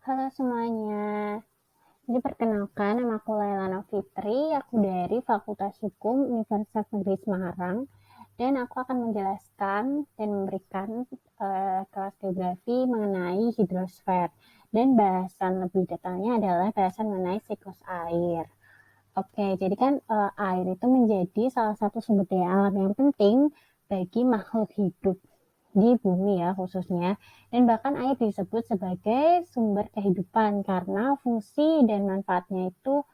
Halo semuanya, jadi perkenalkan nama aku Lailana Fitri, aku dari Fakultas Hukum Universitas Negeri Semarang, dan aku akan menjelaskan dan memberikan kelas geografi mengenai hidrosfer, dan bahasan lebih detailnya adalah bahasan mengenai siklus air. Oke, jadi kan air itu menjadi salah satu sumber daya alam yang penting bagi makhluk hidup di bumi ya khususnya, dan bahkan air disebut sebagai sumber kehidupan karena fungsi dan manfaatnya itu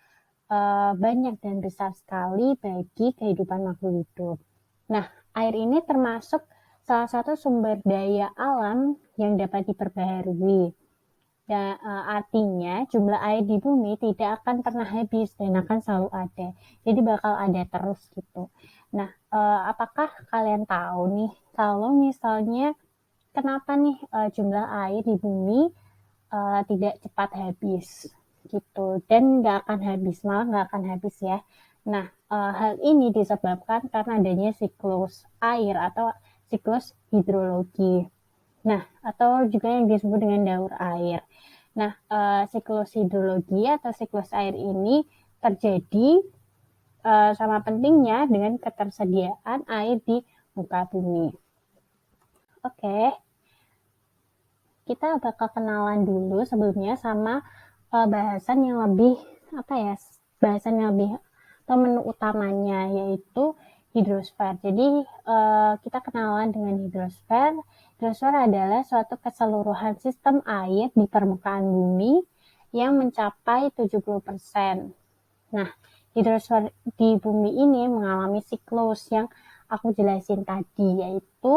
banyak dan besar sekali bagi kehidupan makhluk hidup. Nah, air ini termasuk salah satu sumber daya alam yang dapat diperbaharui. Ya, artinya jumlah air di bumi tidak akan pernah habis dan akan selalu ada. Jadi bakal ada terus gitu. Nah, apakah kalian tahu nih kalau misalnya kenapa nih jumlah air di bumi tidak cepat habis gitu dan nggak akan habis, malah nggak akan habis ya. Nah, hal ini disebabkan karena adanya siklus air atau siklus hidrologi. Nah, atau juga yang disebut dengan daur air. Nah, siklus hidrologi atau siklus air ini terjadi sama pentingnya dengan ketersediaan air di muka bumi. Oke, kita bakal kenalan dulu sebelumnya sama bahasan yang lebih bahasan yang lebih atau menu utamanya yaitu hidrosfer. Jadi kita kenalan dengan hidrosfer. Hidrosfer adalah suatu keseluruhan sistem air di permukaan bumi yang mencapai 70%. Nah, hidrosfer di bumi ini mengalami siklus yang aku jelasin tadi, yaitu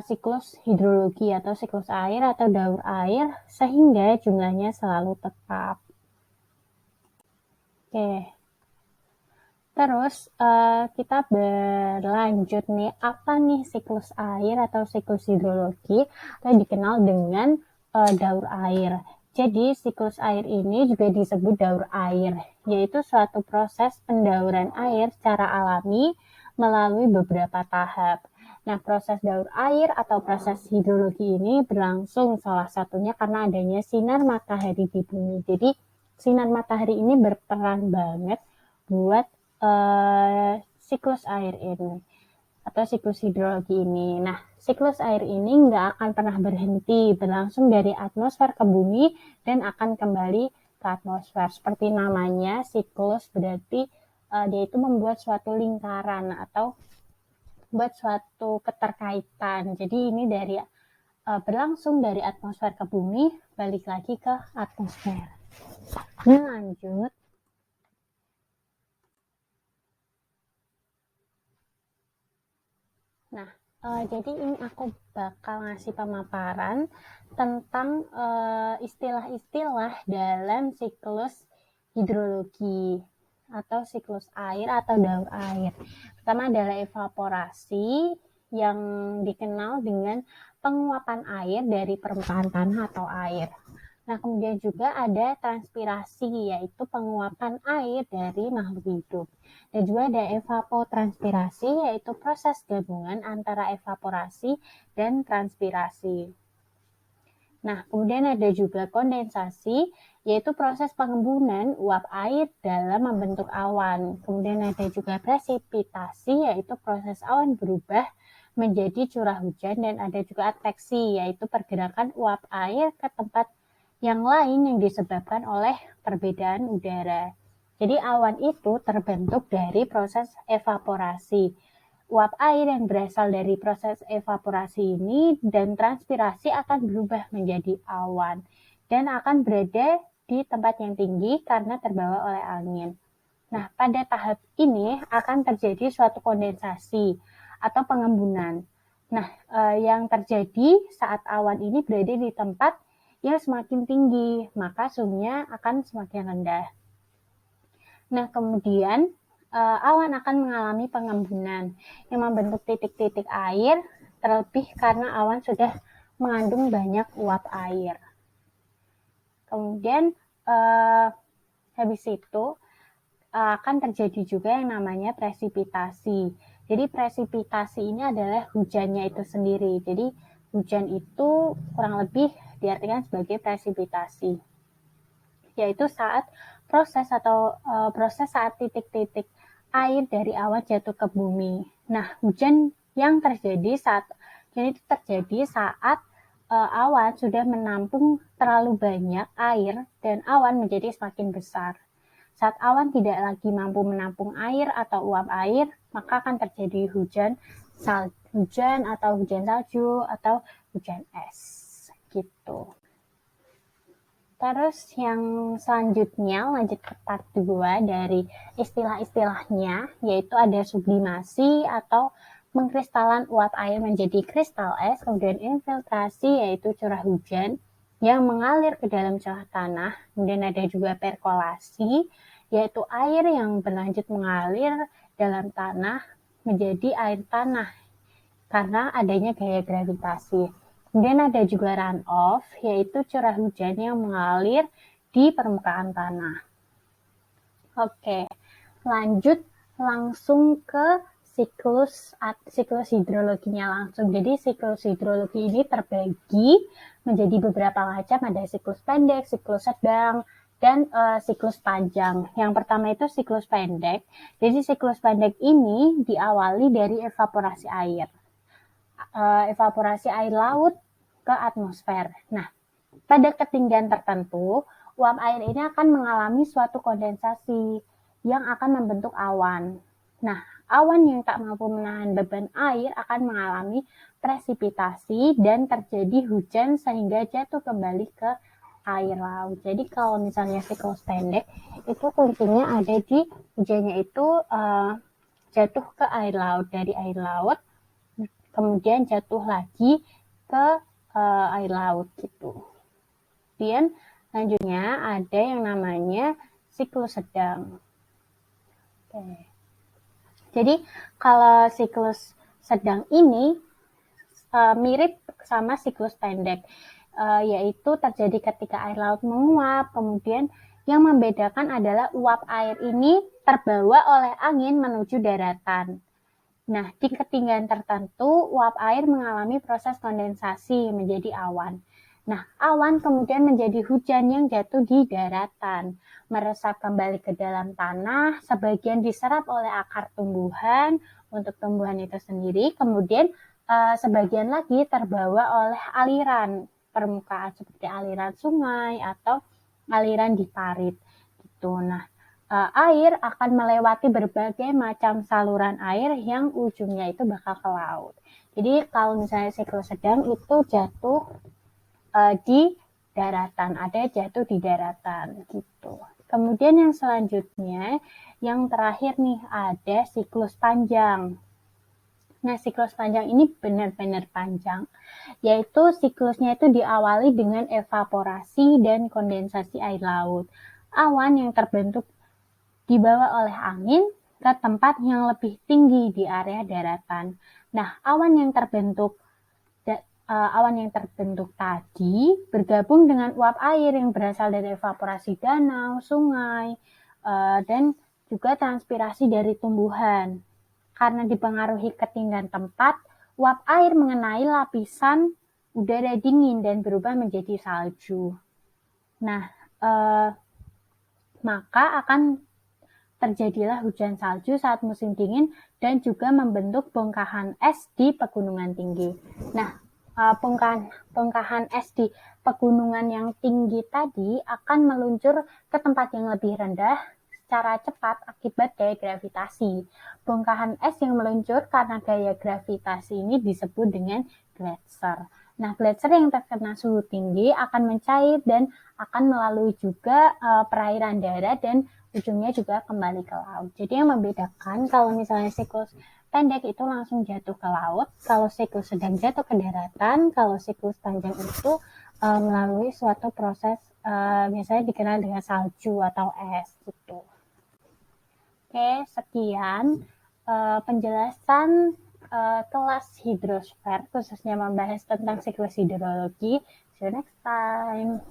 siklus hidrologi atau siklus air atau daur air sehingga jumlahnya selalu tetap. Oke. Terus kita berlanjut nih, apa nih siklus air atau siklus hidrologi atau dikenal dengan daur air. Jadi siklus air ini juga disebut daur air, yaitu suatu proses pendauran air secara alami melalui beberapa tahap. Nah, proses daur air atau proses hidrologi ini berlangsung salah satunya karena adanya sinar matahari di bumi. Jadi sinar matahari ini berperan banget buat siklus air ini atau siklus hidrologi ini. Nah, siklus air ini nggak akan pernah berhenti, berlangsung dari atmosfer ke bumi dan akan kembali ke atmosfer. Seperti namanya, siklus berarti dia itu membuat suatu lingkaran atau buat suatu keterkaitan. Jadi ini dari berlangsung dari atmosfer ke bumi, balik lagi ke atmosfer. Nah, lanjut. Nah, jadi ini aku bakal ngasih pemaparan tentang istilah-istilah dalam siklus hidrologi atau siklus air atau daur air. Pertama adalah evaporasi yang dikenal dengan penguapan air dari permukaan tanah atau air. Nah, kemudian juga ada transpirasi, yaitu penguapan air dari makhluk hidup. Dan juga ada evapotranspirasi, yaitu proses gabungan antara evaporasi dan transpirasi. Nah, kemudian ada juga kondensasi, yaitu proses pengembunan uap air dalam membentuk awan. Kemudian ada juga presipitasi, yaitu proses awan berubah menjadi curah hujan. Dan ada juga adveksi, yaitu pergerakan uap air ke tempat yang lain yang disebabkan oleh perbedaan udara. Jadi awan itu terbentuk dari proses evaporasi. Uap air yang berasal dari proses evaporasi ini dan transpirasi akan berubah menjadi awan dan akan berada di tempat yang tinggi karena terbawa oleh angin. Nah, pada tahap ini akan terjadi suatu kondensasi atau pengembunan. Nah, yang terjadi saat awan ini berada di tempat yang semakin tinggi, maka suhunya akan semakin rendah. Nah, kemudian awan akan mengalami pengembunan yang membentuk titik-titik air, terlebih karena awan sudah mengandung banyak uap air. Kemudian habis itu akan terjadi juga yang namanya presipitasi. Jadi presipitasi ini adalah hujannya itu sendiri. Jadi hujan itu kurang lebih diartikan sebagai presipitasi, yaitu saat proses saat titik-titik air dari awan jatuh ke bumi. Nah, hujan yang terjadi saat awan sudah menampung terlalu banyak air dan awan menjadi semakin besar. Saat awan tidak lagi mampu menampung air atau uap air, maka akan terjadi hujan atau hujan salju atau hujan es gitu. Terus yang selanjutnya lanjut ke part 2 dari istilah-istilahnya, yaitu ada sublimasi atau pengkristalan uap air menjadi kristal es, kemudian infiltrasi yaitu curah hujan yang mengalir ke dalam celah tanah, kemudian ada juga perkolasi yaitu air yang berlanjut mengalir dalam tanah menjadi air tanah karena adanya gaya gravitasi. Kemudian ada juga runoff, yaitu curah hujan yang mengalir di permukaan tanah. Oke, lanjut langsung ke siklus hidrologinya langsung. Jadi siklus hidrologi ini terbagi menjadi beberapa macam, ada siklus pendek, siklus sedang, dan siklus panjang. Yang pertama itu siklus pendek. Jadi siklus pendek ini diawali dari evaporasi air. Evaporasi air laut ke atmosfer. Nah, pada ketinggian tertentu, uap air ini akan mengalami suatu kondensasi yang akan membentuk awan. Nah, awan yang tak mampu menahan beban air akan mengalami presipitasi dan terjadi hujan sehingga jatuh kembali ke air laut. Jadi kalau misalnya siklus pendek, itu kuncinya ada di hujannya itu jatuh ke air laut, dari air laut kemudian jatuh lagi ke air laut gitu. Kemudian selanjutnya ada yang namanya siklus sedang. Oke. Jadi kalau siklus sedang ini mirip sama siklus pendek, yaitu terjadi ketika air laut menguap, kemudian yang membedakan adalah uap air ini terbawa oleh angin menuju daratan. Nah, di ketinggian tertentu, uap air mengalami proses kondensasi menjadi awan. Nah, awan kemudian menjadi hujan yang jatuh di daratan, meresap kembali ke dalam tanah, sebagian diserap oleh akar tumbuhan untuk tumbuhan itu sendiri, kemudian sebagian lagi terbawa oleh aliran permukaan seperti aliran sungai atau aliran di parit. Gitu. Nah, air akan melewati berbagai macam saluran air yang ujungnya itu bakal ke laut. Jadi kalau misalnya siklus sedang itu jatuh di daratan, ada jatuh di daratan gitu. Kemudian yang selanjutnya, yang terakhir nih ada siklus panjang. Nah, siklus panjang ini benar-benar panjang, yaitu siklusnya itu diawali dengan evaporasi dan kondensasi air laut. Awan yang terbentuk dibawa oleh angin ke tempat yang lebih tinggi di area daratan. Nah, awan yang terbentuk tadi bergabung dengan uap air yang berasal dari evaporasi danau, sungai, dan juga transpirasi dari tumbuhan. Karena dipengaruhi ketinggian tempat, uap air mengenai lapisan udara dingin dan berubah menjadi salju. Nah, maka akan terjadilah hujan salju saat musim dingin dan juga membentuk bongkahan es di pegunungan tinggi. Nah, bongkahan es di pegunungan yang tinggi tadi akan meluncur ke tempat yang lebih rendah secara cepat akibat gaya gravitasi. Bongkahan es yang meluncur karena gaya gravitasi ini disebut dengan gletser. Nah, gletser yang terkena suhu tinggi akan mencair dan akan melalui juga perairan darat dan ujungnya juga kembali ke laut. Jadi yang membedakan kalau misalnya siklus pendek itu langsung jatuh ke laut, kalau siklus sedang jatuh ke daratan, kalau siklus panjang itu melalui suatu proses biasanya dikenal dengan salju atau es gitu. Oke, sekian penjelasan kelas hidrosfer khususnya membahas tentang siklus hidrologi. See you next time.